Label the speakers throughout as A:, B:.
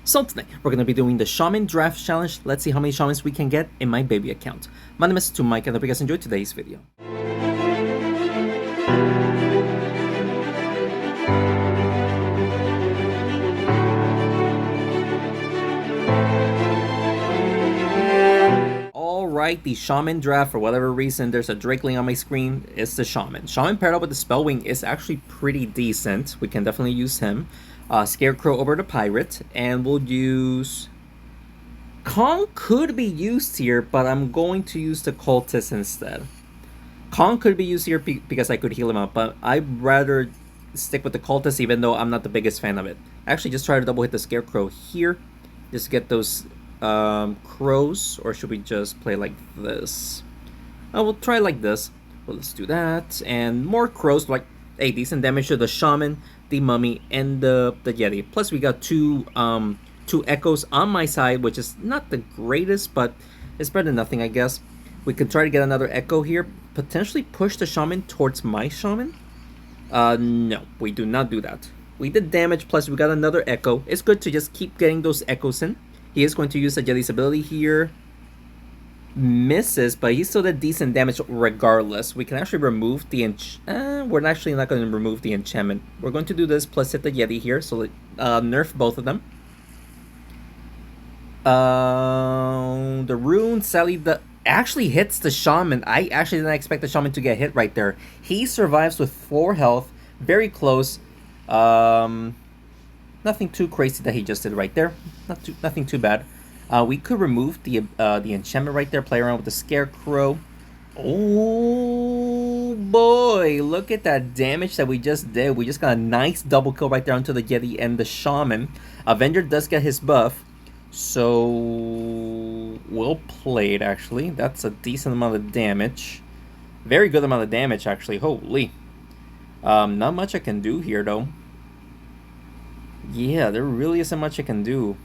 A: So today, we're going to be doing the Shaman Draft Challenge. Let's see how many Shamans we can get in my baby account. My name is Mike, and I hope you guys enjoyed today's video. Alright, the Shaman Draft, for whatever reason, there's a Drakeling on my screen. It's the Shaman. Shaman paired up with the Spellwing is actually pretty decent. We can definitely use him. Scarecrow over the Pirate, and we'll use... Kong could be used here, but I'm going to use the Cultist instead. Kong could be used here because I could heal him up, but I'd rather stick with the Cultist even though I'm not the biggest fan of it. Actually, just try to double hit the Scarecrow here. Just get those crows, or should we just play like this? We'll try like this. Well, let's do that. And more crows, like a decent damage to the Shaman, the Mummy, and the Yeti. Plus, we got two echoes on my side, which is not the greatest, but it's better than nothing, I guess. We could try to get another echo here. Potentially push the Shaman towards my Shaman. No, we do not do that. We did damage, plus we got another echo. It's good to just keep getting those echoes in. He is going to use the Yeti's ability here. Misses, but he still did decent damage regardless. We can actually remove the we're actually not going to remove the enchantment. We're going to do this plus hit the Yeti here, so nerf both of them. The rune sadly actually hits the Shaman. I actually didn't expect the Shaman to get hit right there. He survives with 4 health, very close. Nothing too crazy that he just did right there. Nothing too bad. We could remove the enchantment right there. Play around with the Scarecrow. Oh boy! Look at that damage that we just did. We just got a nice double kill right there onto the Yeti and the Shaman. Avenger does get his buff, so we'll play it. Actually, that's a decent amount of damage. Very good amount of damage, actually. Holy. Not much I can do here though. Yeah, there really isn't much I can do.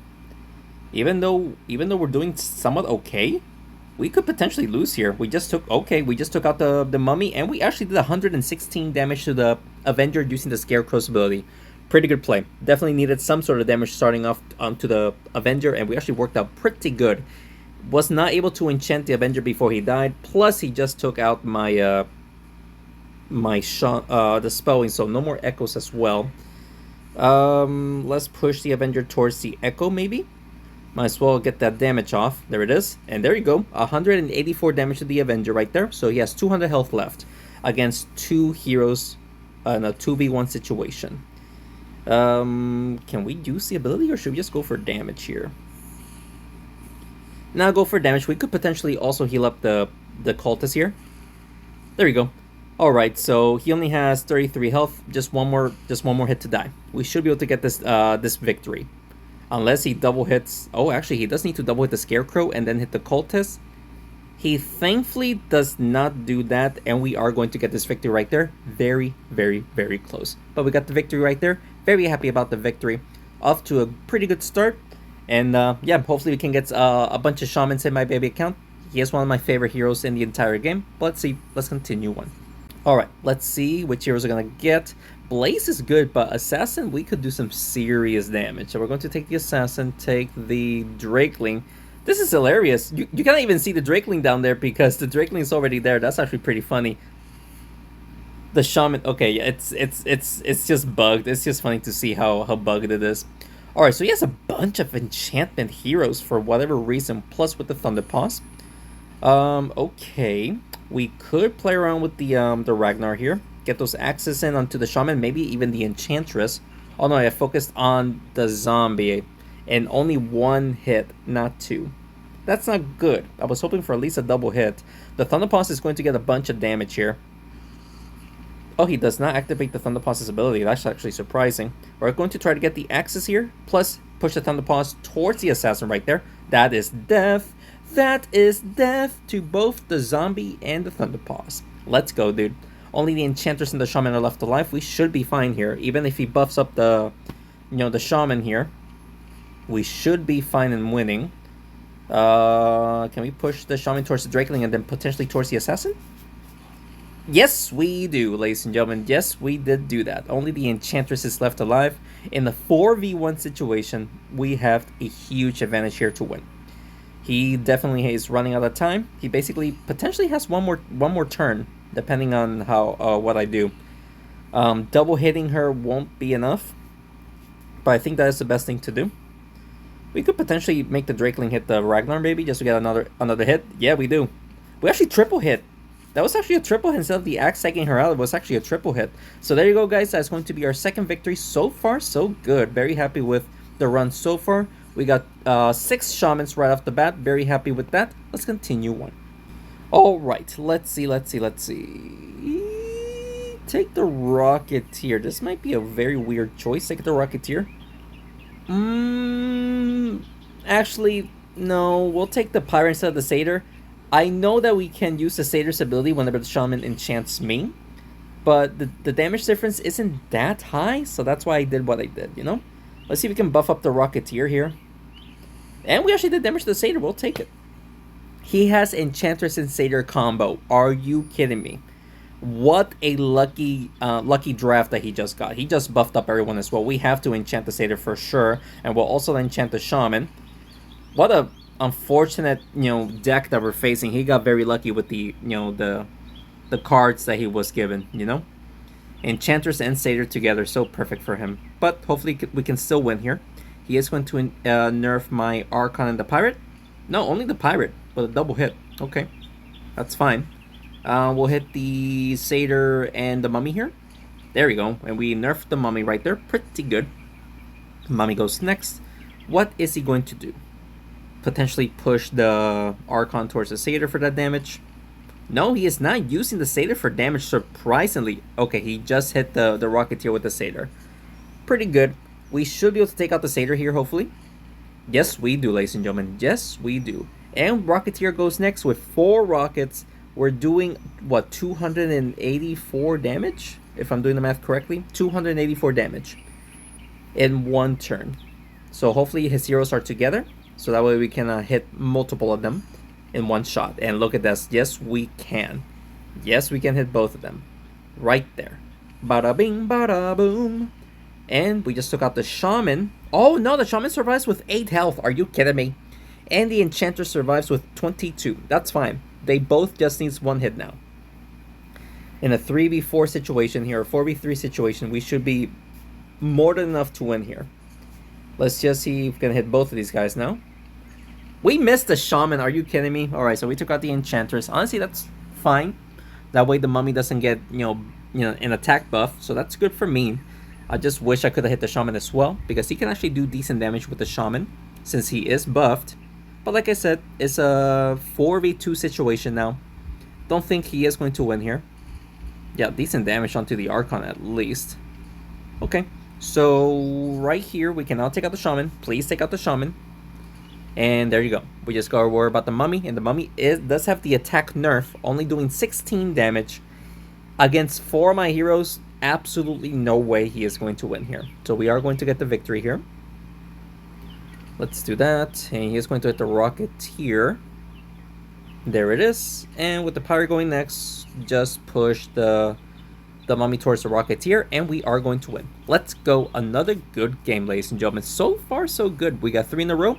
A: Even though we're doing somewhat okay, we could potentially lose here. We just took out the Mummy, and we actually did 116 damage to the Avenger using the Scarecrow's ability. Pretty good play. Definitely needed some sort of damage starting off onto the Avenger, and we actually worked out pretty good. Was not able to enchant the Avenger before he died. Plus, he just took out my the Spellwing, so no more echoes as well. Let's push the Avenger towards the Echo, maybe. Might as well get that damage off. There it is. And there you go. 184 damage to the Avenger right there. So he has 200 health left against 2 heroes in a 2v1 situation. Can we use the ability, or should we just go for damage here? Now go for damage. We could potentially also heal up the Cultist here. There you go. Alright, so he only has 33 health. Just one more hit to die. We should be able to get this this victory. Unless he double hits... Oh, actually, he does need to double hit the Scarecrow and then hit the Cultist. He thankfully does not do that, and we are going to get this victory right there. Very, very, very close. But we got the victory right there. Very happy about the victory. Off to a pretty good start. And yeah, hopefully we can get a bunch of Shamans in my baby account. He is one of my favorite heroes in the entire game. But let's see. Let's continue on. Alright, let's see which heroes are going to get. Blaze is good, but Assassin, we could do some serious damage. So we're going to take the Assassin, take the Drakeling. This is hilarious. You can't even see the Drakeling down there because the Drakeling is already there. That's actually pretty funny. The Shaman, okay, it's just bugged. It's just funny to see how bugged it is. Alright, so he has a bunch of enchantment heroes for whatever reason, plus with the Thunderpaws. Okay. We could play around with the Ragnar here. Get those axes in onto the Shaman, maybe even the Enchantress. Oh no, I focused on the zombie. And only 1 hit, not 2. That's not good. I was hoping for at least a double hit. The Thunderpaws is going to get a bunch of damage here. Oh, he does not activate the Thunderpaws' ability. That's actually surprising. We're going to try to get the axes here. Plus, push the Thunderpaws towards the Assassin right there. That is death. That is death to both the zombie and the Thunderpaws. Let's go, dude. Only the Enchantress and the Shaman are left alive. We should be fine here. Even if he buffs up the Shaman here, we should be fine in winning. Can we push the Shaman towards the Drakeling and then potentially towards the Assassin? Yes, we do, ladies and gentlemen. Yes, we did do that. Only the Enchantress is left alive. In the 4v1 situation, we have a huge advantage here to win. He definitely is running out of time. He basically potentially has one more turn, depending on how what I do. Double hitting her won't be enough, but I think that is the best thing to do. We could potentially make the Drakeling hit the Ragnar maybe just to get another hit. Yeah, we do. We actually triple hit. That was actually a triple hit instead of the axe taking her out. It was actually a triple hit. So there you go, guys. That's going to be our second victory. So far, so good. Very happy with the run so far. We got 6 Shamans right off the bat. Very happy with that. Let's continue on. Alright, let's see. Take the Rocketeer. This might be a very weird choice. Take the Rocketeer. Actually, no. We'll take the Pirate instead of the Satyr. I know that we can use the Satyr's ability whenever the Shaman enchants me, but the damage difference isn't that high, so that's why I did what I did, you know? Let's see if we can buff up the Rocketeer here. And we actually did damage to the Satyr. We'll take it. He has Enchantress and Satyr combo. Are you kidding me? What a lucky draft that he just got. He just buffed up everyone as well. We have to enchant the Satyr for sure, and we'll also enchant the Shaman. What a unfortunate, deck that we're facing. He got very lucky with the cards that he was given, Enchantress and Satyr together, so perfect for him. But hopefully we can still win here. He is going to nerf my Archon and the Pirate. No, only the Pirate, but a double hit. Okay, that's fine. We'll hit the Satyr and the Mummy here. There we go, and we nerfed the Mummy right there. Pretty good. Mummy goes next. What is he going to do? Potentially push the Archon towards the Satyr for that damage. No, he is not using the Satyr for damage, surprisingly. Okay, he just hit the Rocketeer with the Satyr. Pretty good. We should be able to take out the Satyr here, hopefully. Yes, we do, ladies and gentlemen. Yes, we do. And Rocketeer goes next with 4 rockets. We're doing, what, 284 damage? If I'm doing the math correctly. 284 damage in 1 turn. So hopefully his heroes are together, so that way we can hit multiple of them in 1 shot. And look at this. Yes, we can. Yes, we can hit both of them. Right there. Bada bing, bada boom. And we just took out the Shaman. Oh no, the Shaman survives with 8 health. Are you kidding me? And the Enchantress survives with 22. That's fine. They both just need 1 hit now. In a 3v4 situation here, a 4v3 situation, we should be more than enough to win here. Let's just see if we can hit both of these guys now. We missed the Shaman. Are you kidding me? Alright, so we took out the Enchantress. Honestly, that's fine. That way the Mummy doesn't get, an attack buff. So that's good for me. I just wish I could have hit the Shaman as well, because he can actually do decent damage with the Shaman since he is buffed. But like I said, it's a 4v2 situation now. Don't think he is going to win here. Yeah, decent damage onto the Archon at least. Okay, so right here we can now take out the Shaman. Please take out the Shaman. And there you go. We just gotta worry about the Mummy, and the Mummy does have the attack nerf, only doing 16 damage. Against 4 of my heroes, absolutely no way he is going to win here. So we are going to get the victory here. Let's do that. And he is going to hit the Rocketeer. There it is. And with the Pirate going next, just push the Mummy towards the Rocketeer, and we are going to win. Let's go. Another good game, ladies and gentlemen. So far, so good. We got 3 in a row.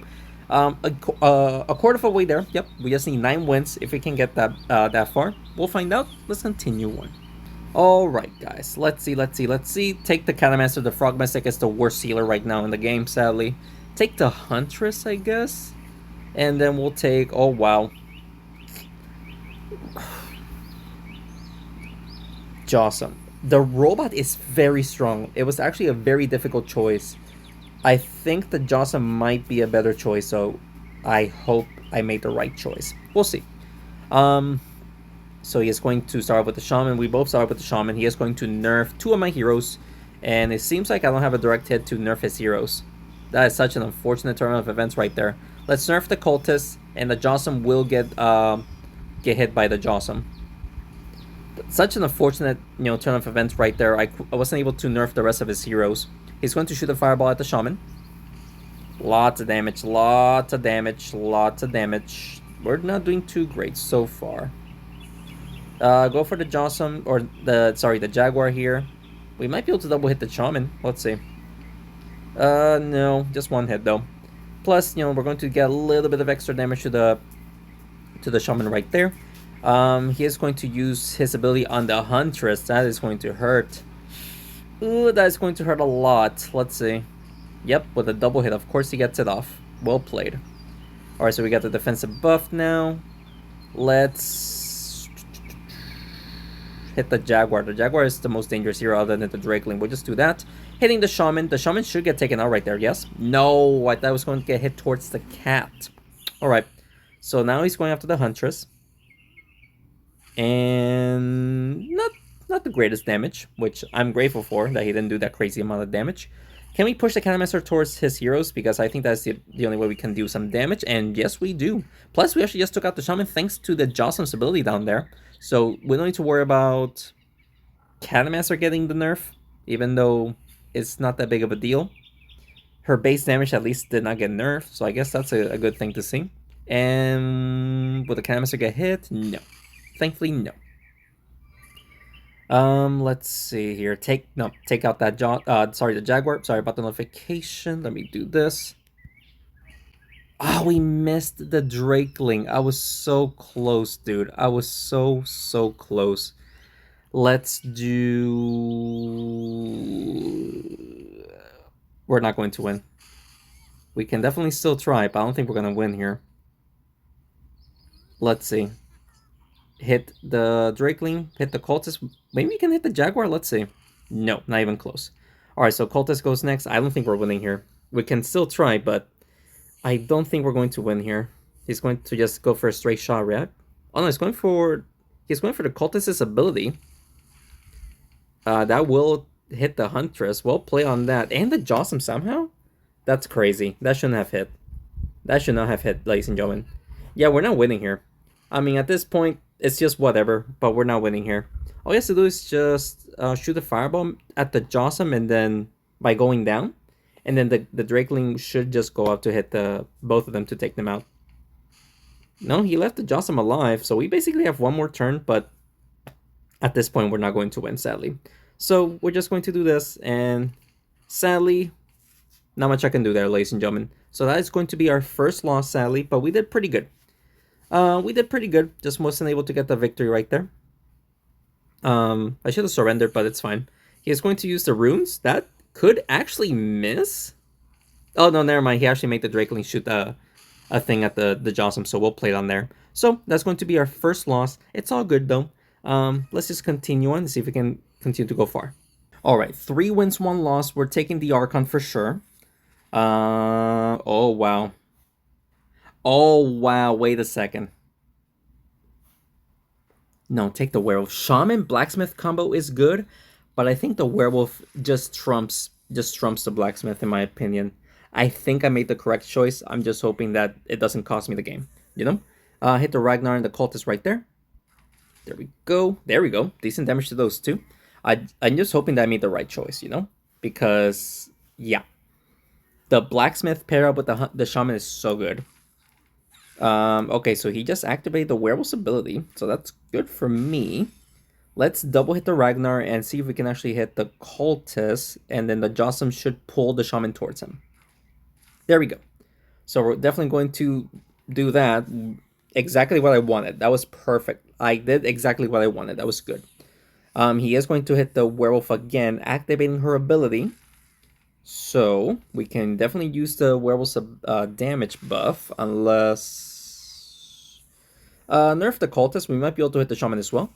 A: A quarter of a way there. Yep, we just need 9 wins if we can get that far. We'll find out. Let's continue on. Alright, guys. Let's see. Take the Catamaster. The Frog Mystic is the worst healer right now in the game, sadly. Take the Huntress, I guess. And then we'll take... Oh, wow. Jawsome. The robot is very strong. It was actually a very difficult choice. I think the Jawsome might be a better choice, so I hope I made the right choice. We'll see. So he is going to start with the Shaman. We both start with the Shaman. He is going to nerf 2 of my heroes, and it seems like I don't have a direct hit to nerf his heroes. That is such an unfortunate turn of events right there. Let's nerf the Cultist, and the Jawsome will get hit by the Jawsome. Such an unfortunate, turn of events right there. I wasn't able to nerf the rest of his heroes. He's going to shoot a fireball at the Shaman. Lots of damage. We're not doing too great so far. Go for the Jawsome, or the Jaguar here. We might be able to double hit the Shaman. Let's see. No, just one hit though. Plus, we're going to get a little bit of extra damage to the shaman right there. He is going to use his ability on the huntress. That is going to hurt. Ooh, that is going to hurt a lot. Let's see. Yep, with a double hit, of course he gets it off. Well played. Alright, so we got the defensive buff now. Let's hit the Jaguar. The Jaguar is the most dangerous hero other than the Drakeling. We'll just do that. Hitting the Shaman. The Shaman should get taken out right there, yes? No, I thought I was going to get hit towards the cat. Alright, so now he's going after the Huntress. And not the greatest damage, which I'm grateful for, that he didn't do that crazy amount of damage. Can we push the Canonmaster towards his heroes? Because I think that's the only way we can do some damage. And yes, we do. Plus, we actually just took out the Shaman thanks to the Jocelyn's ability down there. So we don't need to worry about Canonmaster getting the nerf, even though it's not that big of a deal. Her base damage at least did not get nerfed, so I guess that's a good thing to see. And will the Canonmaster get hit? No. Thankfully, no. Let's see here. Take out that the Jaguar. Sorry about the notification. Let me do this. Ah, we missed the Drakeling. I was so close, dude. I was so close. Let's do... We're not going to win. We can definitely still try, but I don't think we're going to win here. Let's see. Hit the Drakeling, hit the Cultist. Maybe we can hit the Jaguar? Let's see. No, not even close. Alright, so Cultist goes next. I don't think we're winning here. We can still try, but I don't think we're going to win here. He's going to just go for a straight shot, right? Oh no, he's going for the Cultist's ability. That will hit the Huntress. Well play on that. And the Jossum somehow? That's crazy. That shouldn't have hit. That should not have hit, ladies and gentlemen. Yeah, we're not winning here. I mean, at this point, it's just whatever, but we're not winning here. All he has to do is just shoot a fireball at the Jossum, and then by going down, and then the Drakeling should just go up to hit both of them to take them out. No, he left the Jossum alive, so we basically have one more turn, but at this point, we're not going to win, sadly. So we're just going to do this, and sadly, not much I can do there, ladies and gentlemen. So that is going to be our first loss, sadly, but we did pretty good. We did pretty good. Just wasn't able to get the victory right there. I should have surrendered, but it's fine. He is going to use the runes. That could actually miss. Oh, no, never mind. He actually made the Drakeling shoot a thing at the Jossum, so we'll play it on there. So that's going to be our first loss. It's all good, though. Let's just continue on and see if we can continue to go far. All right, 3 wins, 1 loss. We're taking the Archon for sure. Oh, wow. Oh, wow. Wait a second. No, take the werewolf. Shaman blacksmith combo is good, but I think the werewolf just trumps the blacksmith in my opinion. I think I made the correct choice. I'm just hoping that it doesn't cost me the game. Hit the Ragnar and the cultist right there. There we go. There we go. Decent damage to those two. I'm just hoping that I made the right choice. Because yeah, the blacksmith pair up with the shaman is so good. Okay, so he just activated the werewolf's ability, so that's good for me. Let's double hit the Ragnar and see if we can actually hit the cultist, and then the Jossum should pull the shaman towards him. There we go. So we're definitely going to do that. Exactly what I wanted. That was perfect. I did exactly what I wanted. That was good. He is going to hit the werewolf again, activating her ability. So we can definitely use the werewolf's damage buff, unless nerf the cultist. We might be able to hit the shaman as well.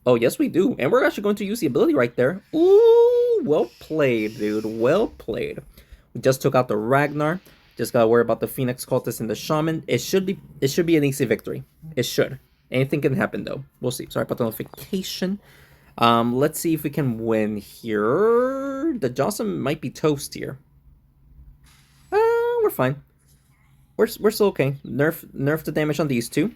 A: Oh yes, we do, and we're actually going to use the ability right there. Ooh, well played, dude. Well played. We just took out the Ragnar. Just gotta worry about the Phoenix cultist and the shaman. It should be an easy victory. It should. Anything can happen though. We'll see. Sorry about the notification. Let's see if we can win here. The Jossum might be toast here. We're fine. We're still okay. Nerf the damage on these two.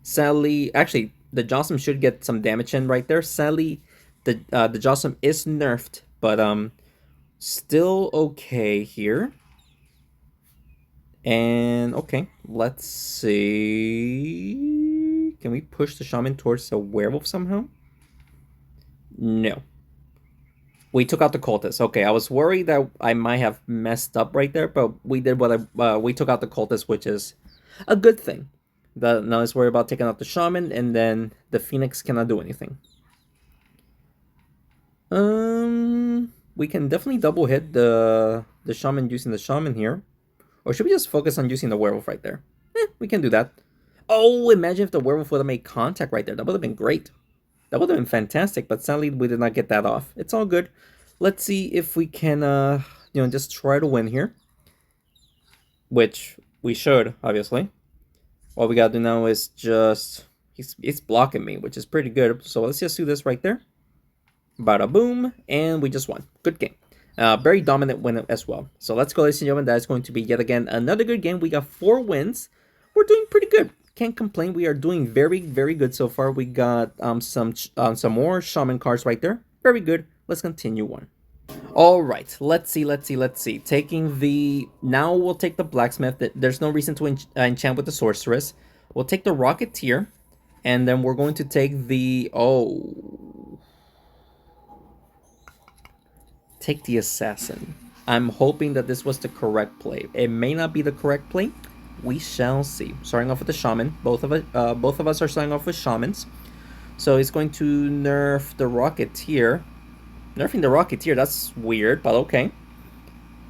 A: Sadly, actually, the Jossum should get some damage in right there. Sadly, the Jossum is nerfed, but still okay here. And okay, let's see. Can we push the shaman towards the werewolf somehow? No. We took out the cultist. Okay, I was worried that I might have messed up right there, but we did what we took out the cultist, which is a good thing. Now let's worry about taking out the shaman, and then the phoenix cannot do anything. We can definitely double hit the shaman using the shaman here, or should we just focus on using the werewolf right there? We can do that. Oh, imagine if the werewolf would have made contact right there. That would have been great. That would have been fantastic, but sadly we did not get that off. It's all good. Let's see if we can, just try to win here. Which we should, obviously. All we gotta do now is just... He's blocking me, which is pretty good. So let's just do this right there. Bada boom, and we just won. Good game. Very dominant win as well. So let's go, ladies and gentlemen. That is going to be yet again another good game. We got 4 wins. We're doing pretty good. Can't complain. We are doing very, very good so far. We got some more shaman cards right there. Very good. Let's continue on. All right. Let's see. Taking the... Now we'll take the blacksmith. There's no reason to enchant with the sorceress. We'll take the rocketeer. And then we're going to take the... Oh... Take the assassin. I'm hoping that this was the correct play. It may not be the correct play. We shall see. Starting off with the shaman. Both of us are starting off with shamans. So he's going to nerf the rocketeer. Nerfing the rocketeer, that's weird, but okay.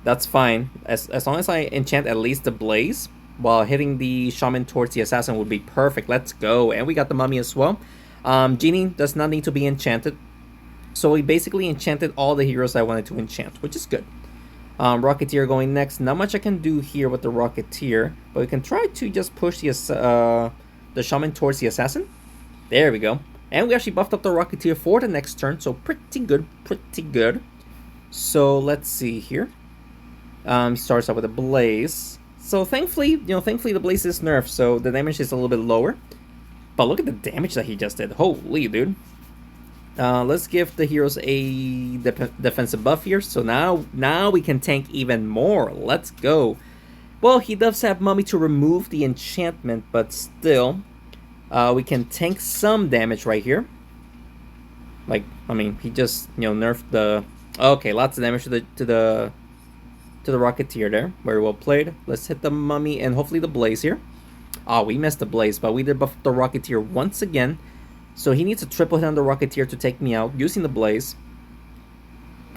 A: That's fine. As long as I enchant at least the blaze while hitting the shaman towards the assassin would be perfect. Let's go. And we got the mummy as well. Genie does not need to be enchanted. So we basically enchanted all the heroes I wanted to enchant, which is good. Rocketeer going next. Not much I can do here with the Rocketeer, but we can try to just push the Shaman towards the Assassin. There we go. And we actually buffed up the Rocketeer for the next turn, so pretty good, pretty good. So let's see here. Starts out with a Blaze. So thankfully, thankfully the Blaze is nerfed, so the damage is a little bit lower. But look at the damage that he just did. Holy, dude. Let's give the heroes a defensive buff here. So now we can tank even more. Let's go. Well, he does have Mummy to remove the enchantment, but still, we can tank some damage right here. Like, I mean, he just nerfed the. Okay, lots of damage to the Rocketeer there. Very well played. Let's hit the Mummy and hopefully the Blaze here. Oh, we missed the Blaze, but we did buff the Rocketeer once again. So he needs a triple hit on the Rocketeer to take me out using the Blaze.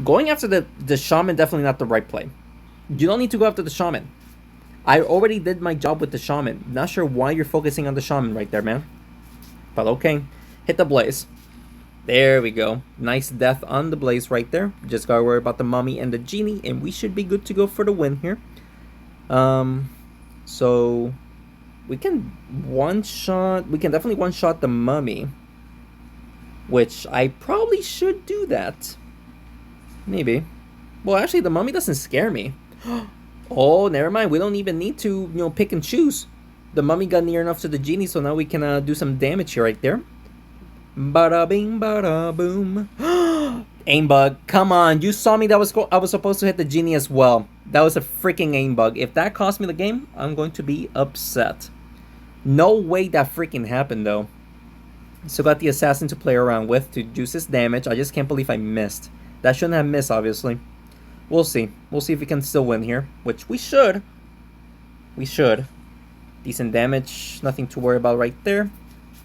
A: Going after the Shaman, definitely not the right play. You don't need to go after the Shaman. I already did my job with the Shaman. Not sure why you're focusing on the Shaman right there, man. But okay. Hit the Blaze. There we go. Nice death on the Blaze right there. Just gotta worry about the Mummy and the Genie, and we should be good to go for the win here. So we can one-shot... We can definitely one-shot the Mummy. Which I probably should do that. Maybe. Well, actually, the Mummy doesn't scare me. Oh, never mind. We don't even need to, pick and choose. The Mummy got near enough to the Genie, so now we can do some damage here right there. Bada bing, bada boom. Aim bug. Come on. You saw me. I was supposed to hit the Genie as well. That was a freaking aim bug. If that cost me the game, I'm going to be upset. No way that freaking happened, though. So got the Assassin to play around with to juice his damage. I just can't believe I missed. That shouldn't have missed, obviously. We'll see. We'll see if we can still win here. Which we should. We should. Decent damage. Nothing to worry about right there.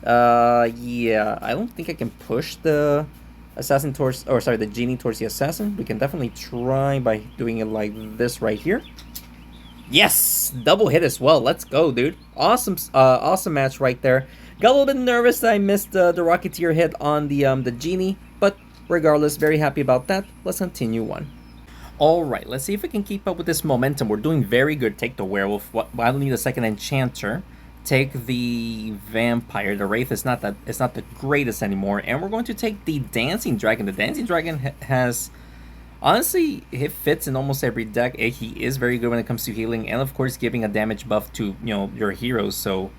A: Yeah. I don't think I can push the Assassin towards... Or, sorry, the Genie towards the Assassin. We can definitely try by doing it like this right here. Yes! Double hit as well. Let's go, dude. Awesome, awesome match right there. Got a little bit nervous that I missed the Rocketeer hit on the Genie, but regardless, very happy about that. Let's continue on. Alright, let's see if we can keep up with this momentum. We're doing very good. Take the Werewolf. I don't need a second Enchanter. Take the Vampire. The Wraith is not the greatest anymore. And we're going to take the Dancing Dragon. The Dancing Dragon has... Honestly, it fits in almost every deck. He is very good when it comes to healing, and of course giving a damage buff to, your heroes, so...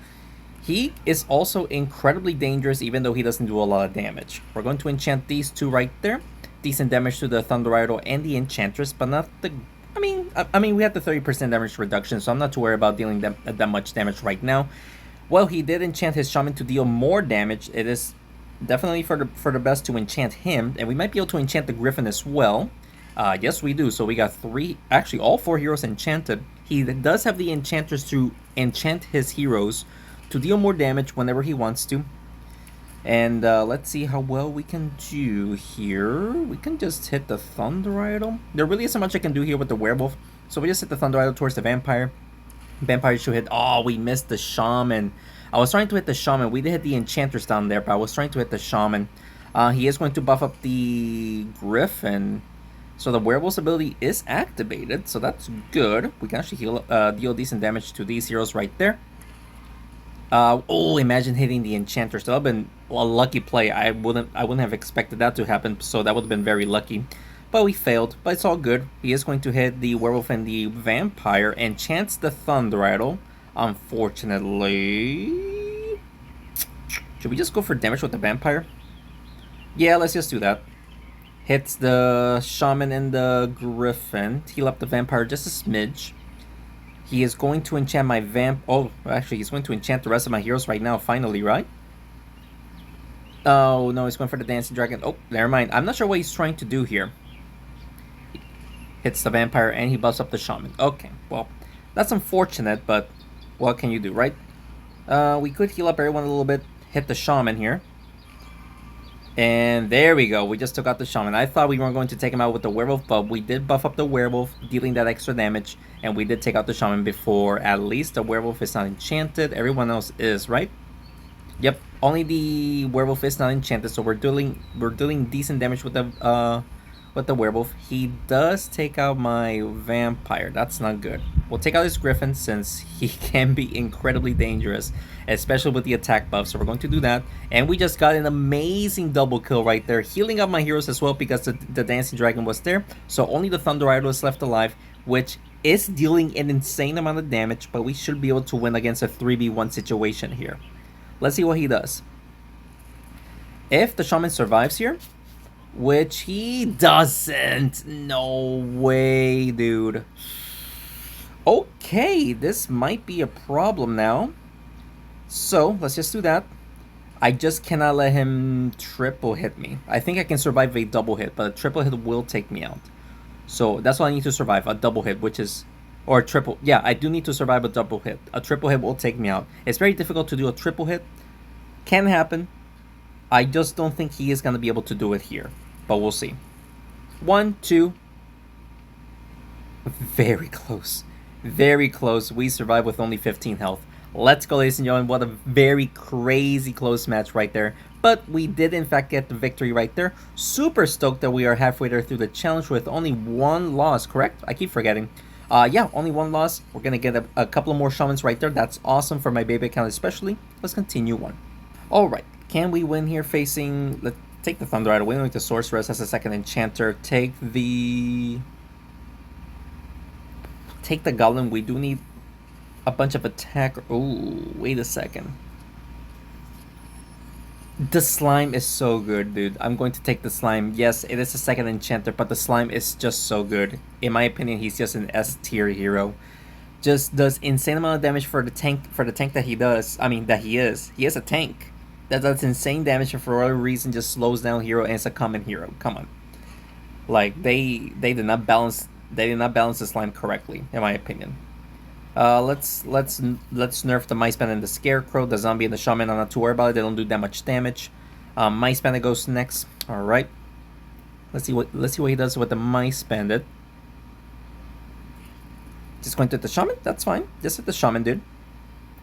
A: He is also incredibly dangerous even though he doesn't do a lot of damage. We're going to enchant these two right there. Decent damage to the Thunder Idol and the Enchantress, but not the... I mean, we had the 30% damage reduction, so I'm not too worried about dealing that much damage right now. Well, he did enchant his Shaman to deal more damage. It is Definitely for the best to enchant him, and we might be able to enchant the Griffin as well. Yes, we do. So we got three, actually all four heroes enchanted. He does have the enchanters to enchant his heroes to deal more damage whenever he wants to. And let's see how well we can do here. We can just hit the Thunder Idol. There really isn't much I can do here with the Werewolf. So we just hit the Thunder Idol towards the Vampire. Vampire should hit. Oh, we missed the Shaman. I was trying to hit the Shaman. We did hit the Enchanters down there, but I was trying to hit the Shaman. He is going to buff up the Griffin. So the Werewolf's ability is activated, so that's good. We can actually deal decent damage to these heroes right there. Oh, imagine hitting the Enchanters. That would have been a lucky play. I wouldn't have expected that to happen, so that would have been very lucky. But we failed, but it's all good. He is going to hit the Werewolf and the Vampire, enchants the Thunder Idol. Unfortunately... Should we just go for damage with the Vampire? Yeah, let's just do that. Hits the Shaman and the Griffin. Heal up the Vampire just a smidge. He is going to enchant my Oh, actually, he's going to enchant the rest of my heroes right now, finally, right? Oh, no, he's going for the Dancing Dragon. Oh, never mind. I'm not sure what he's trying to do here. Hits the Vampire, and he buffs up the Shaman. Okay, well, that's unfortunate, but what can you do, right? We could heal up everyone a little bit. Hit the Shaman here. And there we go. We just took out the Shaman. I thought we weren't going to take him out with the Werewolf, but we did buff up the Werewolf, dealing that extra damage. And we did take out the Shaman before. At least the Werewolf is not enchanted. Everyone else is, right? Yep. Only the Werewolf is not enchanted, so we're dealing decent damage with the Werewolf. He does take out my Vampire. That's not good. We'll take out his Griffin since he can be incredibly dangerous, especially with the attack buff. So we're going to do that. And we just got an amazing double kill right there, healing up my heroes as well because the Dancing Dragon was there. So only the Thunder Idol is left alive, which is dealing an insane amount of damage, but we should be able to win against a 3v1 situation here. Let's see what he does. If the Shaman survives here, which he doesn't. No way, dude. Okay, this might be a problem now. So, let's just do that. I just cannot let him triple hit me. I think I can survive a double hit, but a triple hit will take me out. So, that's what I need to survive, a double hit, which is... Or a triple... Yeah, I do need to survive a double hit. A triple hit will take me out. It's very difficult to do a triple hit. Can happen. I just don't think he is going to be able to do it here. But we'll see. 1, 2. Very close. Very close. We survived with only 15 health. Let's go, ladies and gentlemen. What a very crazy close match right there. But we did, in fact, get the victory right there. Super stoked that we are halfway there through the challenge with only one loss, correct? I keep forgetting. Yeah, only one loss. We're going to get a couple more Shamans right there. That's awesome for my baby account especially. Let's continue on. Alright. Can we win here facing... Let's take the Thunder Idol. We don't need the Sorceress as a second enchanter. Take the Goblin. We do need a bunch of attack. Oh, wait a second. The Slime is so good, dude. I'm going to take the Slime. Yes, it is a second enchanter, but the Slime is just so good. In my opinion, he's just an S tier hero. Just does insane amount of damage for the tank that he does. I mean, that he is. He is a tank. That does insane damage and for whatever reason just slows down hero and it's a common hero. Come on. Like they did not balance the Slime correctly, in my opinion. Let's nerf the Mice Bandit and the Scarecrow. The Zombie and the Shaman, I'm not too worried about it. They don't do that much damage. Mice Bandit goes next. Alright. Let's see what he does with the Mice Bandit. Just going to hit the Shaman? That's fine. Just hit the Shaman, dude.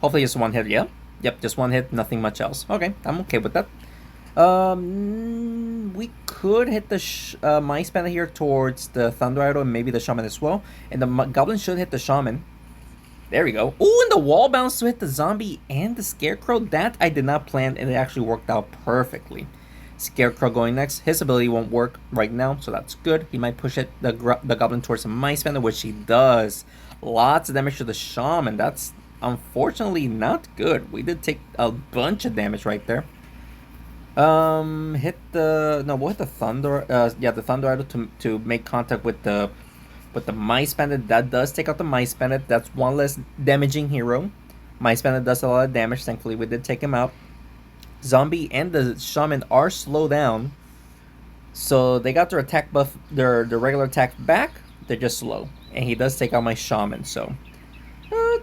A: Hopefully just one hit, yeah? Yep, just one hit, nothing much else. Okay, I'm okay with that. We could hit the Mice Bandit here towards the Thunder Idol and maybe the Shaman as well. And the Goblin should hit the Shaman. There we go. Ooh, and the wall bounce to hit the Zombie and the Scarecrow. That I did not plan, and it actually worked out perfectly. Scarecrow going next. His ability won't work right now, so that's good. He might push the Goblin towards the Mice Bandit, which he does. Lots of damage to the Shaman. That's unfortunately not good. We did take a bunch of damage right there. We'll hit the Thunder. The Thunder Idol to make contact with the Mice Bandit. That does take out the Mice Bandit. That's one less damaging hero. Mice Bandit does a lot of damage. Thankfully, we did take him out. Zombie and the Shaman are slowed down. So they got their attack buff, their regular attack back. They're just slow. And he does take out my Shaman, so...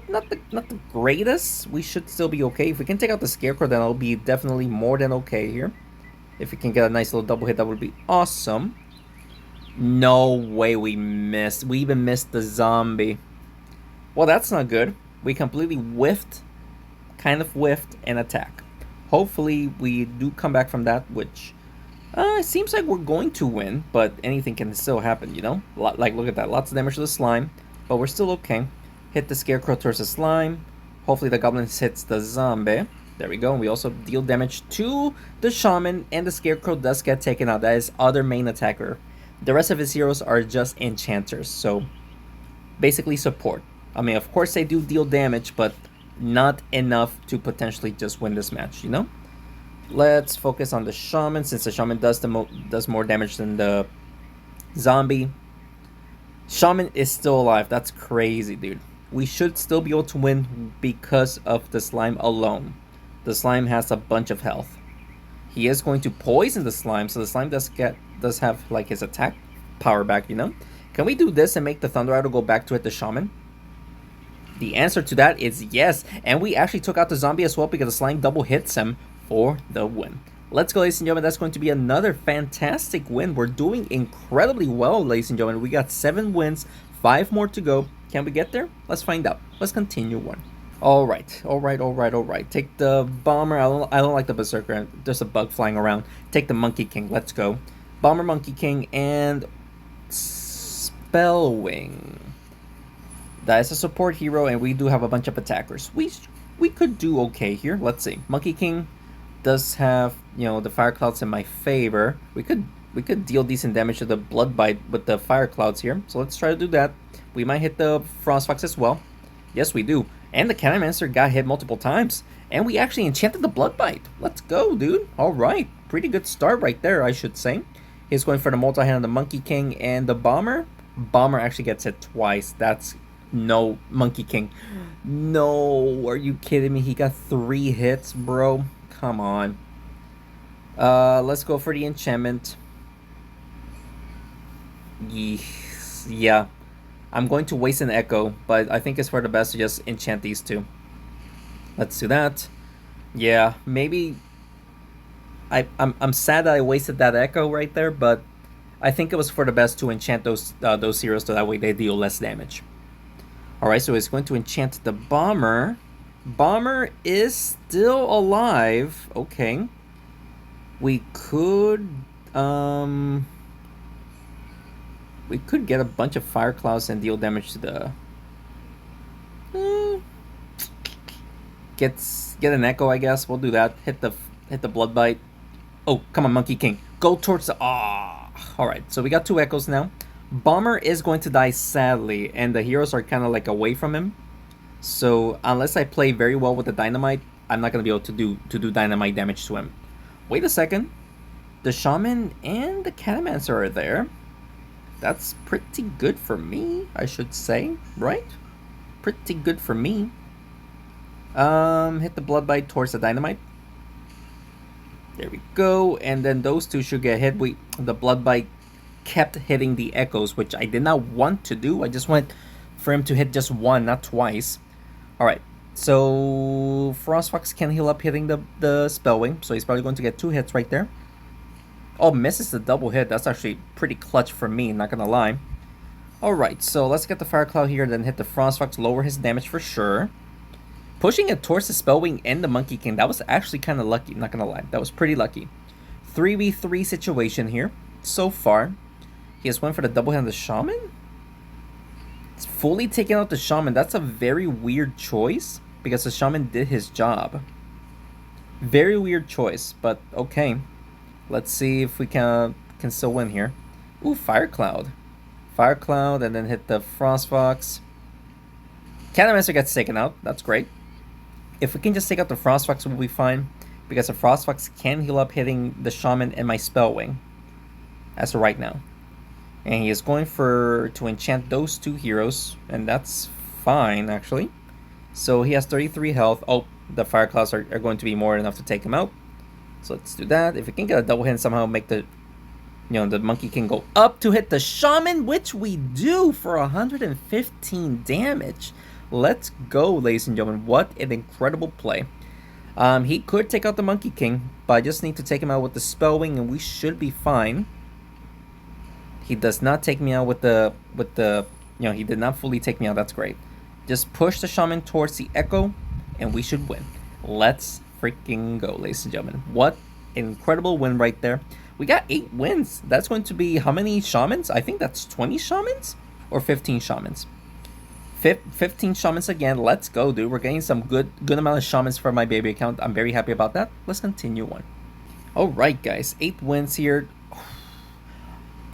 A: not the greatest. We should still be okay. If we can take out the Scarecrow, then I'll be definitely more than okay here. If we can get a nice little double hit, that would be awesome. No way we missed. We even missed the zombie. Well, that's not good. We completely whiffed, kind of whiffed, an attack. Hopefully, we do come back from that, which... it seems like we're going to win, but anything can still happen, you know? Like, look at that. Lots of damage to the slime, but we're still okay. Hit the Scarecrow towards the slime. Hopefully the Goblin hits the zombie. There we go. And we also deal damage to the Shaman, and the Scarecrow does get taken out. That is other main attacker. The rest of his heroes are just enchanters, so basically support. I mean, of course they do deal damage, but not enough to potentially just win this match, you know? Let's focus on the Shaman, since the Shaman does more damage than the zombie. Shaman is still alive. That's crazy, dude. We should still be able to win because of the slime alone. The slime has a bunch of health. He is going to poison the slime, so the slime does have like his attack power back, you know? Can we do this and make the Thunder Idol go back to hit the Shaman? The answer to that is yes, and we actually took out the zombie as well because the slime double hits him for the win. Let's go, ladies and gentlemen. That's going to be another fantastic win. We're doing incredibly well, ladies and gentlemen. We got 7 wins, 5 more to go. Can we get there? Let's find out. Let's continue on. All right. Take the Bomber. I don't like the Berserker. There's a bug flying around. Take the Monkey King. Let's go. Bomber, Monkey King, and Spellwing. That is a support hero, and we do have a bunch of attackers. We could do okay here. Let's see. Monkey King does have, you know, the Fire Clouds in my favor. We could deal decent damage to the Blood Bite with the Fire Clouds here. So let's try to do that. We might hit the Frost Fox as well. Yes, we do. And the Cannonmancer got hit multiple times. And we actually enchanted the Blood Bite. Let's go, dude. Alright. Pretty good start right there, I should say. He's going for the multi-hand on the Monkey King and the Bomber. Bomber actually gets hit twice. That's... No, Monkey King. No, are you kidding me? He got 3 hits, bro. Come on. Let's go for the enchantment. Yeah. I'm going to waste an echo, but I think it's for the best to just enchant these 2. Let's do that. Yeah, maybe... I'm sad that I wasted that echo right there, but I think it was for the best to enchant those heroes so that way they deal less damage. Alright, so it's going to enchant the Bomber. Bomber is still alive. Okay. We could get a bunch of Fire Clouds and deal damage to the... Get an Echo, I guess. We'll do that. Hit the Blood Bite. Oh, come on, Monkey King. Go towards the... Alright, so we got 2 Echoes now. Bomber is going to die sadly, and the heroes are kind of like away from him. So unless I play very well with the Dynamite, I'm not going to be able to do Dynamite damage to him. Wait a second. The Shaman and the Cannonmancer are there. That's pretty good for me, I should say, right? Pretty good for me. Hit the Blood Bite towards the Dynamite. There we go, and then those 2 should get hit. The Blood Bite kept hitting the Echoes, which I did not want to do. I just want for him to hit just 1, not twice. Alright, so Frost Fox can heal up hitting the Spellwing, so he's probably going to get 2 hits right there. Oh, misses the double hit. That's actually pretty clutch for me, not gonna lie. Alright, so let's get the Fire Cloud here, then hit the Frost Fox, lower his damage for sure. Pushing it towards the Spellwing and the Monkey King, that was actually kind of lucky, not gonna lie. That was pretty lucky. 3v3 situation here, so far. He has went for the double hand of the Shaman? It's fully taking out the Shaman. That's a very weird choice, because the Shaman did his job. Very weird choice, but okay. Let's see if we can still win here. Ooh, Fire Cloud. Fire Cloud, and then hit the Frost Fox. Cannonmancer gets taken out. That's great. If we can just take out the Frost Fox, we'll be fine. Because the Frost Fox can heal up hitting the Shaman and my Spellwing. As of right now. And he is going to enchant those 2 heroes. And that's fine, actually. So he has 33 health. Oh, the Fire Clouds are going to be more than enough to take him out. So let's do that. If we can get a double hit and somehow make the, the Monkey King go up to hit the Shaman, which we do for 115 damage. Let's go, ladies and gentlemen. What an incredible play. He could take out the Monkey King, but I just need to take him out with the Spellwing, and we should be fine. He does not take me out with the, he did not fully take me out. That's great. Just push the Shaman towards the Echo, and we should win. Let's freaking go, ladies and gentlemen. What an incredible win right there. We got 8 wins. That's going to be how many Shamans? I think that's 20 Shamans or 15 Shamans. 15 Shamans again. Let's go, dude. We're getting some good amount of Shamans for my baby account. I'm very happy about that. Let's continue on. Alright, guys. 8 wins here.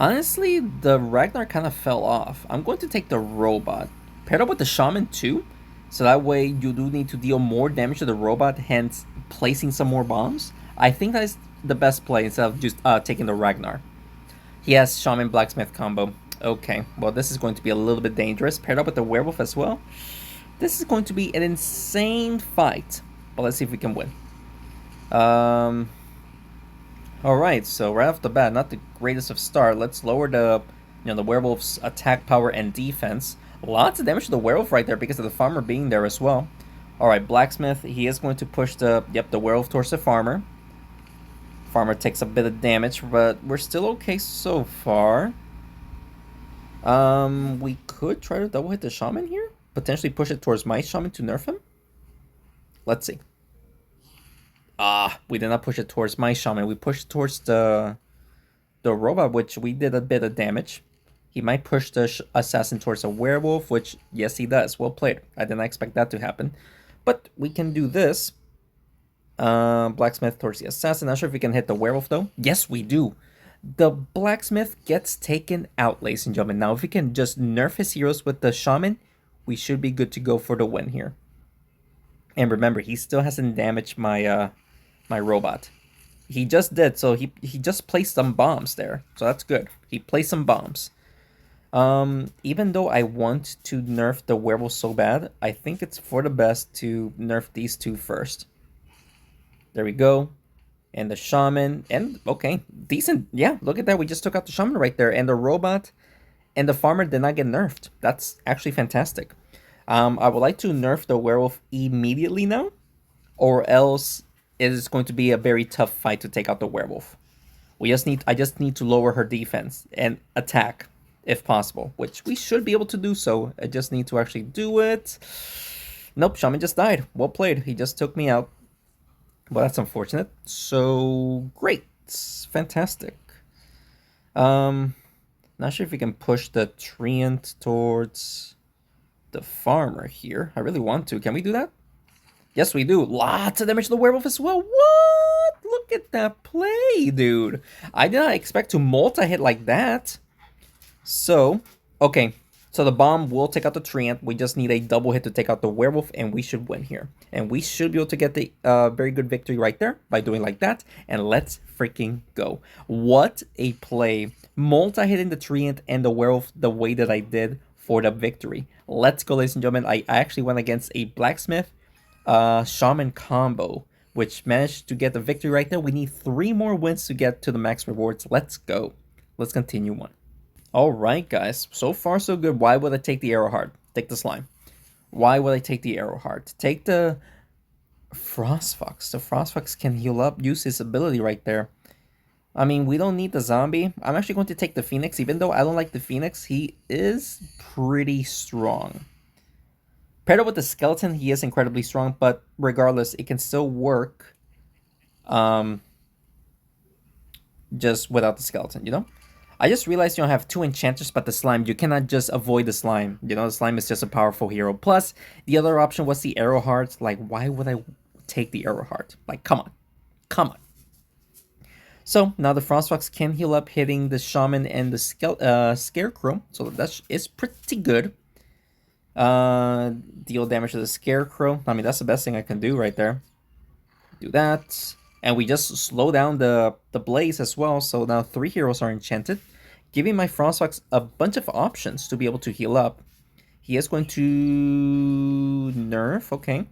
A: Honestly, the Ragnar kind of fell off. I'm going to take the Robot. Paired up with the Shaman too. So that way you do need to deal more damage to the Robot, hence placing some more bombs. I think that's the best play instead of just taking the Ragnar. He has Shaman Blacksmith combo. Okay, well this is going to be a little bit dangerous. Paired up with the Werewolf as well. This is going to be an insane fight. But let's see if we can win. Alright, so right off the bat, not the greatest of start. Let's lower the the Werewolf's attack power and defense. Lots of damage to the Werewolf right there because of the Farmer being there as well. Alright, Blacksmith, he is going to push the Werewolf towards the Farmer. Farmer takes a bit of damage, but we're still okay so far. We could try to double hit the Shaman here. Potentially push it towards my Shaman to nerf him. Let's see. We did not push it towards my Shaman. We pushed towards the Robot, which we did a bit of damage. He might push the Assassin towards a Werewolf, which, yes, he does. Well played. I did not expect that to happen. But we can do this. Blacksmith towards the Assassin. Not sure if we can hit the Werewolf, though. Yes, we do. The Blacksmith gets taken out, ladies and gentlemen. Now, if we can just nerf his heroes with the Shaman, we should be good to go for the win here. And remember, he still hasn't damaged my my Robot. He just did, so he just placed some bombs there. So that's good. He placed some bombs. Even though I want to nerf the Werewolf so bad, I think it's for the best to nerf these two first. There we go. And the Shaman, and okay, decent. Yeah, look at that. We just took out the Shaman right there. And the Robot and the Farmer did not get nerfed. That's actually fantastic. I would like to nerf the Werewolf immediately now, or else it is going to be a very tough fight to take out the Werewolf. I just need to lower her defense and attack if possible, which we should be able to do so. I just need to actually do it. Nope, Shaman just died. Well played. He just took me out. Well, that's unfortunate. So, great. Fantastic. Not sure if we can push the Treant towards the Farmer here. I really want to. Can we do that? Yes, we do. Lots of damage to the Werewolf as well. What? Look at that play, dude. I did not expect to multi-hit like that. So, okay. So the bomb will take out the Treant. We just need a double hit to take out the Werewolf, and we should win here. And we should be able to get the very good victory right there by doing like that. And let's freaking go. What a play. Multi-hitting the Treant and the Werewolf the way that I did for the victory. Let's go, ladies and gentlemen. I actually went against a Blacksmith Shaman combo, which managed to get the victory right there. We need 3 more wins to get to the max rewards. Let's go. Let's continue on. Alright, guys. So far, so good. Why would I take the Arrow Heart? Take the Slime. Why would I take the Arrow Heart? Take the Frost Fox. The Frost Fox can heal up. Use his ability right there. I mean, we don't need the Zombie. I'm actually going to take the Phoenix. Even though I don't like the Phoenix, he is pretty strong. Paired up with the Skeleton, he is incredibly strong. But regardless, it can still work just without the Skeleton, you know? I just realized you don't have 2 enchanters, but the Slime, you cannot just avoid the Slime. You know, the Slime is just a powerful hero. Plus, the other option was the Arrow Heart. Like, why would I take the Arrow Heart? Like, come on. Come on. So, now the Frostfox can heal up, hitting the Shaman and the Scarecrow. So, that is pretty good. Deal damage to the Scarecrow. I mean, that's the best thing I can do right there. Do that. And we just slow down the Blaze as well. So now 3 heroes are enchanted, giving my Frostfox a bunch of options to be able to heal up. He is going to nerf. Okay.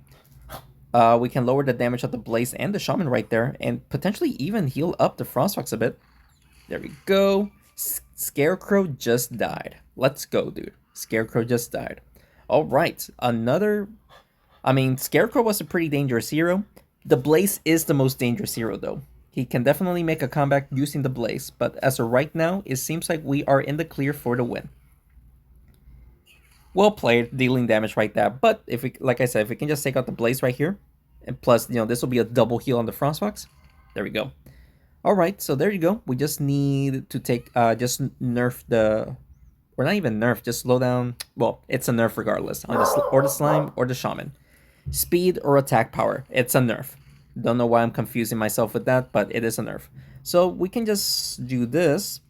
A: We can lower the damage of the Blaze and the Shaman right there, and potentially even heal up the Frostfox a bit. There we go. Scarecrow just died. Let's go, dude. Scarecrow just died. All right, another... I mean, Scarecrow was a pretty dangerous hero. The Blaze is the most dangerous hero, though. He can definitely make a comeback using the Blaze, but as of right now, it seems like we are in the clear for the win. Well played, dealing damage right there. But if we, like I said, if we can just take out the Blaze right here, and plus, this will be a double heal on the Frostfox. There we go. All right, so there you go. We just need to take, just nerf the, or not even nerf, just slow down. Well, it's a nerf regardless on the slime or the Shaman. Speed or attack power, it's a nerf. Don't know why I'm confusing myself with that, but it is a nerf. So we can just do this,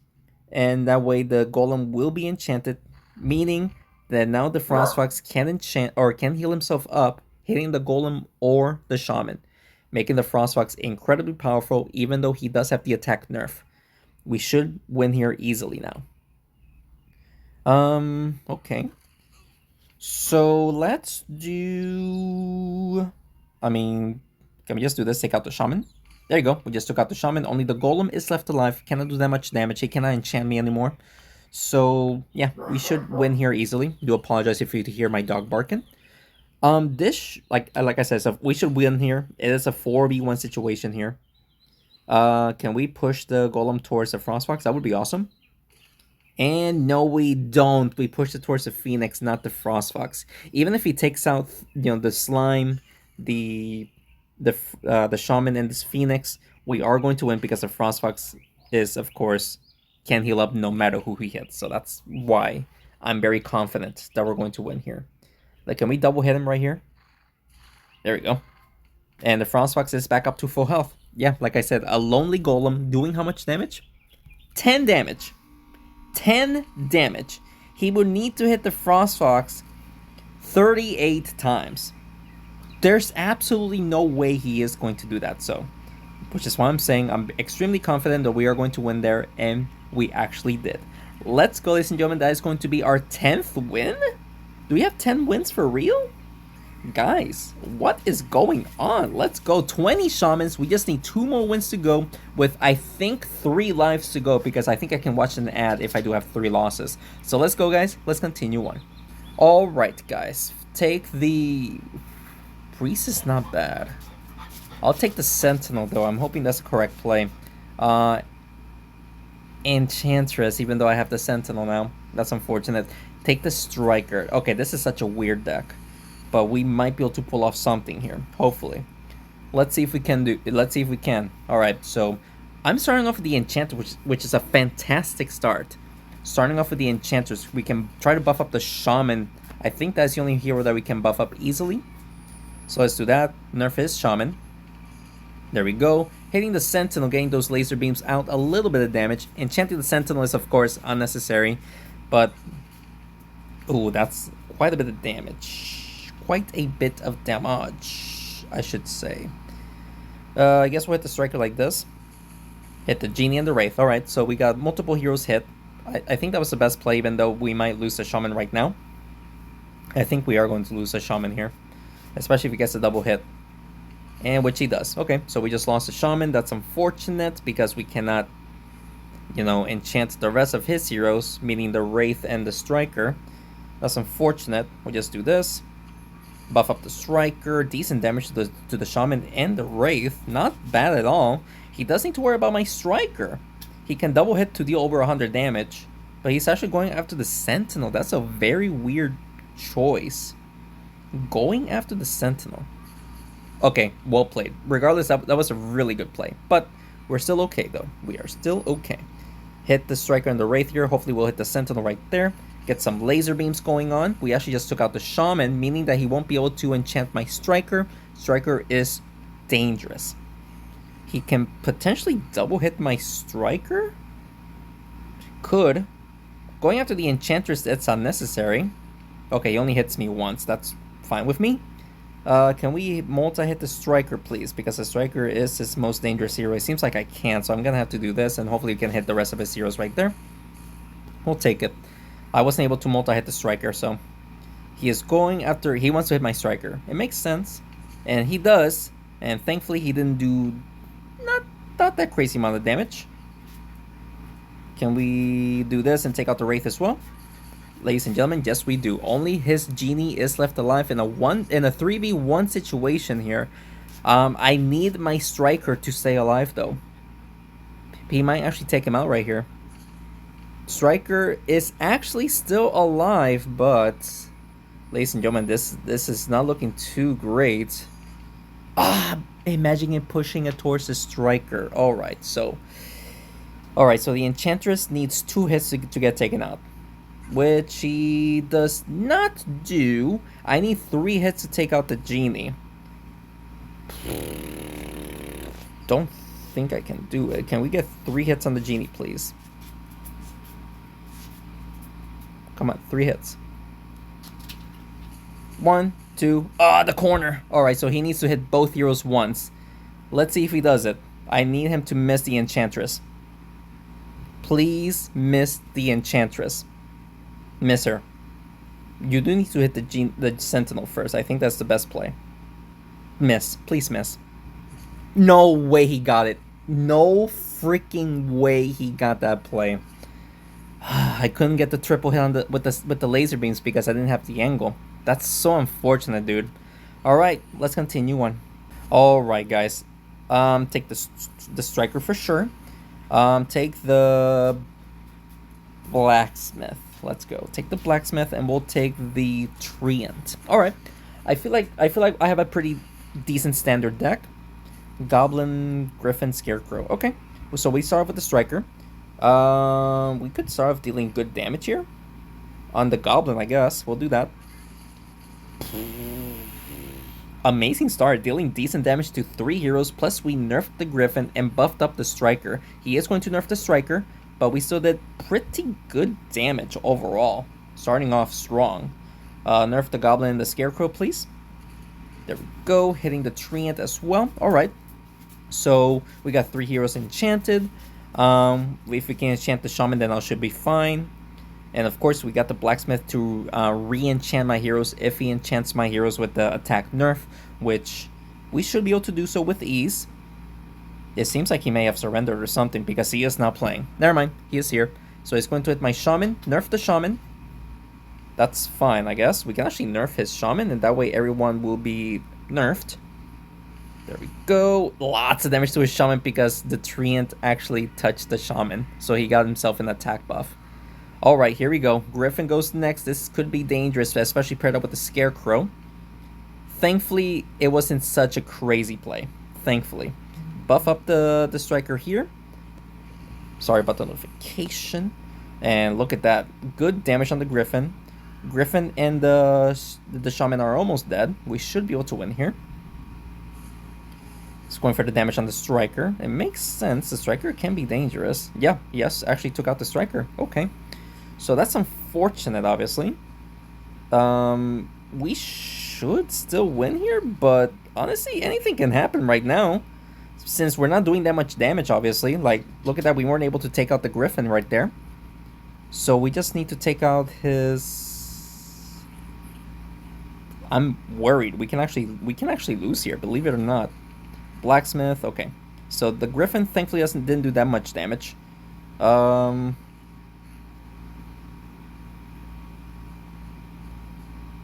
A: and that way the Golem will be enchanted, meaning that now the Frostfox can enchant or can heal himself up, hitting the Golem or the Shaman, making the Frostfox incredibly powerful, even though he does have the attack nerf. We should win here easily now. Okay. So let's do... I mean, can we just do this? Take out the Shaman? There you go. We just took out the Shaman. Only the Golem is left alive. Cannot do that much damage. He cannot enchant me anymore. So, yeah, we should win here easily. Do apologize if you hear my dog barking. This, like I said, so we should win here. It is a 4v1 situation here. Can we push the Golem towards the Frostfox? That would be awesome. And no, we don't. We push it towards the Phoenix, not the Frostfox. Even if he takes out, the slime, the Shaman, and this Phoenix, we are going to win because the Frostfox is, of course, can heal up no matter who he hits. So that's why I'm very confident that we're going to win here. Like, can we double hit him right here? There we go. And the Frostfox is back up to full health. Yeah, like I said, a lonely Golem doing how much damage? 10 damage. 10 damage. He would need to hit the Frostfox 38 times. There's absolutely no way he is going to do that, so... Which is why I'm saying I'm extremely confident that we are going to win there, and we actually did. Let's go, ladies and gentlemen. That is going to be our 10th win? Do we have 10 wins for real? Guys, what is going on? Let's go. 20 Shamans. We just need 2 more wins to go with, I think, 3 lives to go, because I think I can watch an ad if I do have 3 losses. So let's go, guys. Let's continue on. All right, guys. Take the... Priest is not bad. I'll take the Sentinel, though. I'm hoping that's the correct play. Enchantress, even though I have the Sentinel now. That's unfortunate. Take the Striker. Okay, this is such a weird deck. But we might be able to pull off something here. Hopefully. Let's see if we can do... Let's see if we can. Alright, so... I'm starting off with the Enchantress, which is a fantastic start. Starting off with the Enchantress. We can try to buff up the Shaman. I think that's the only hero that we can buff up easily. So let's do that. Nerf his Shaman. There we go. Hitting the Sentinel, getting those laser beams out, a little bit of damage. Enchanting the Sentinel is, of course, unnecessary. But... Ooh, that's quite a bit of damage. Quite a bit of damage, I should say. I guess we'll hit the Striker like this. Hit the Genie and the Wraith. Alright, so we got multiple heroes hit. I think that was the best play, even though we might lose the Shaman right now. I think we are going to lose the Shaman here. Especially if he gets a double hit. And which he does. Okay, so we just lost the Shaman. That's unfortunate because we cannot, enchant the rest of his heroes, meaning the Wraith and the Striker. That's unfortunate. We just do this. Buff up the Striker. Decent damage to the Shaman and the Wraith. Not bad at all. He doesn't need to worry about my Striker. He can double hit to deal over 100 damage. But he's actually going after the Sentinel. That's a very weird choice. Going after the Sentinel. Okay, well played. Regardless, that was a really good play. But we're still okay, though. We are still okay. Hit the Striker and the Wraith here. Hopefully we'll hit the Sentinel right there. Get some laser beams going on. We actually just took out the Shaman, meaning that he won't be able to enchant my Striker. Striker is dangerous. He can potentially double hit my Striker? Could. Going after the Enchantress, that's unnecessary. Okay, he only hits me once. That's fine with me. Can we multi-hit the Striker, please? Because the Striker is his most dangerous hero. It seems like I can't, so I'm gonna have to do this, and hopefully we can hit the rest of his heroes right there. We'll take it. I wasn't able to multi-hit the Striker, so... He is going after... He wants to hit my Striker. It makes sense. And he does, and thankfully he didn't do not that crazy amount of damage. Can we do this and take out the Wraith as well? Ladies and gentlemen, yes we do. Only his genie is left alive in a 3v1 situation here. I need my striker to stay alive though. He might actually take him out right here. Striker is actually still alive, but ladies and gentlemen, this is not looking too great. Imagine him pushing it towards the striker. Alright, so the Enchantress needs 2 hits to get taken out, which he does not do. I need 3 hits to take out the genie. Don't think I can do it. Can we get 3 hits on the genie, please? Come on, 3 hits. 1, 2. The corner. Alright, so he needs to hit both heroes once. Let's see if he does it. I need him to miss the Enchantress. Please miss the Enchantress. Miss her. You do need to hit the Sentinel first. I think that's the best play. Miss. Please miss. No way he got it. No freaking way he got that play. I couldn't get the triple hit on with the laser beams because I didn't have the angle. That's so unfortunate, dude. Alright, let's continue on. Alright, guys. Take the striker for sure. Take the blacksmith. Let's go. Take the blacksmith and we'll take the treant. Alright. I feel like I have a pretty decent standard deck. Goblin, Griffin, Scarecrow. Okay. So we start off with the striker. We could start off dealing good damage here. On the Goblin, I guess. We'll do that. Amazing start, dealing decent damage to 3 heroes, plus we nerfed the Griffin and buffed up the striker. He is going to nerf the striker, but we still did pretty good damage overall. Starting off strong. Nerf the Goblin and the Scarecrow, please. There we go, hitting the treant as well. Alright. So, we got 3 heroes enchanted. If we can enchant the Shaman, then I should be fine. And of course, we got the Blacksmith to re-enchant my heroes if he enchants my heroes with the attack nerf, which we should be able to do so with ease. It seems like he may have surrendered or something because he is not playing. Never mind, he is here. So he's going to hit my Shaman, nerf the Shaman. That's fine, I guess. We can actually nerf his Shaman, and that way everyone will be nerfed. There we go. Lots of damage to his Shaman because the treant actually touched the Shaman. So he got himself an attack buff. Alright, here we go. Griffin goes next. This could be dangerous, especially paired up with the Scarecrow. Thankfully, it wasn't such a crazy play. Thankfully. Buff up the striker here. Sorry about the notification. And look at that. Good damage on the Griffin. Griffin and the Shaman are almost dead. We should be able to win here. It's going for the damage on the striker. It makes sense. The striker can be dangerous. Yeah, yes, actually took out the striker. Okay. So that's unfortunate, obviously. We should still win here, but honestly, anything can happen right now. Since we're not doing that much damage, obviously. Like, look at that, we weren't able to take out the Griffin right there. So we just need to take out his... I'm worried. We can actually lose here, believe it or not. Blacksmith, okay. So the Griffin thankfully didn't do that much damage.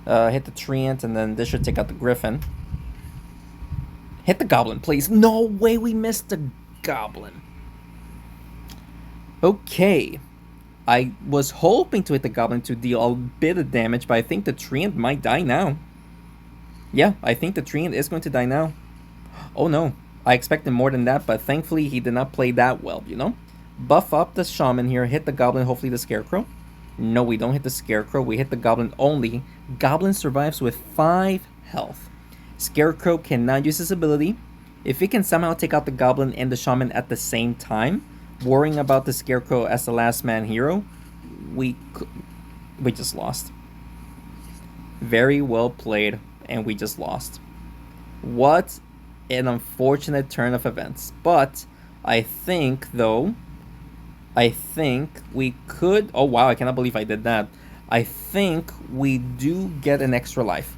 A: Hit the treant, and then this should take out the Griffin. Hit the Goblin, please. No way we missed the Goblin. Okay. I was hoping to hit the Goblin to deal a bit of damage, but I think the treant might die now. Yeah, I think the treant is going to die now. Oh no. I expected more than that, but thankfully he did not play that well, you know? Buff up the Shaman here, hit the Goblin, hopefully the Scarecrow. No, we don't hit the Scarecrow, we hit the Goblin only. Goblin survives with 5 health. Scarecrow cannot use his ability. If he can somehow take out the Goblin and the Shaman at the same time, worrying about the Scarecrow as the last man hero, we just lost. Very well played, and we just lost. What an unfortunate turn of events. But I think, though, we could... Oh, wow, I cannot believe I did that. I think we do get an extra life.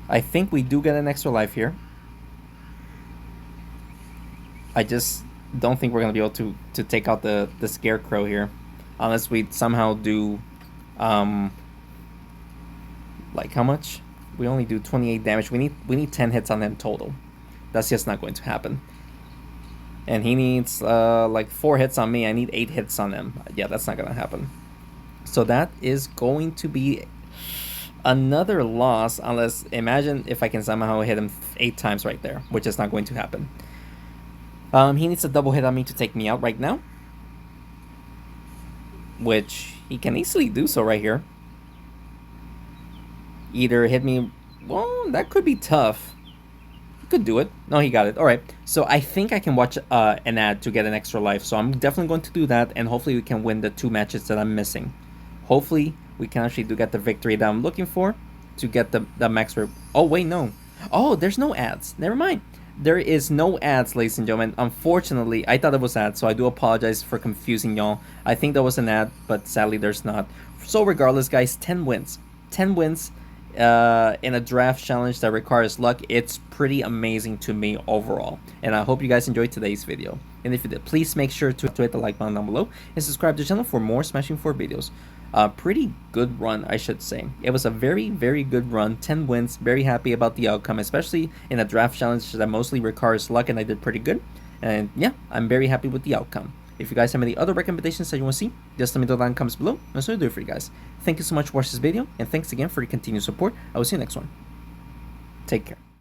A: I think we do get an extra life here. I just don't think we're gonna be able to take out the scarecrow here, unless we somehow do, like how much? We only do 28 damage. We need 10 hits on them total. That's just not going to happen. And he needs like 4 hits on me. I need 8 hits on him. Yeah, that's not gonna happen. So that is going to be another loss, unless, imagine if I can somehow hit him 8 times right there, which is not going to happen. He needs a double hit on me to take me out right now, which he can easily do so right here. Either hit me, well, that could be tough. He could do it. No, he got it. All right, so I think I can watch an ad to get an extra life, so I'm definitely going to do that, and hopefully we can win the 2 matches that I'm missing. Hopefully we can actually do get the victory that I'm looking for to get the max. Oh wait, no. Oh, there's no ads. Never mind. There is no ads, ladies and gentlemen. Unfortunately, I thought it was ads, so I do apologize for confusing y'all. I think that was an ad, but sadly there's not. So regardless, guys, 10 wins. 10 wins in a draft challenge that requires luck. It's pretty amazing to me overall. And I hope you guys enjoyed today's video. And if you did, please make sure to hit the like button down below and subscribe to the channel for more Smashing 4 videos. Pretty good run, I should say. It was a very, very good run. 10 wins. Very happy about the outcome, especially in a draft challenge that mostly requires luck, and I did pretty good. And yeah, I'm very happy with the outcome. If you guys have any other recommendations that you want to see, just let me know down in the comments below. That's what I do for you guys. Thank you so much for watching this video, and thanks again for your continued support. I will see you next one. Take care.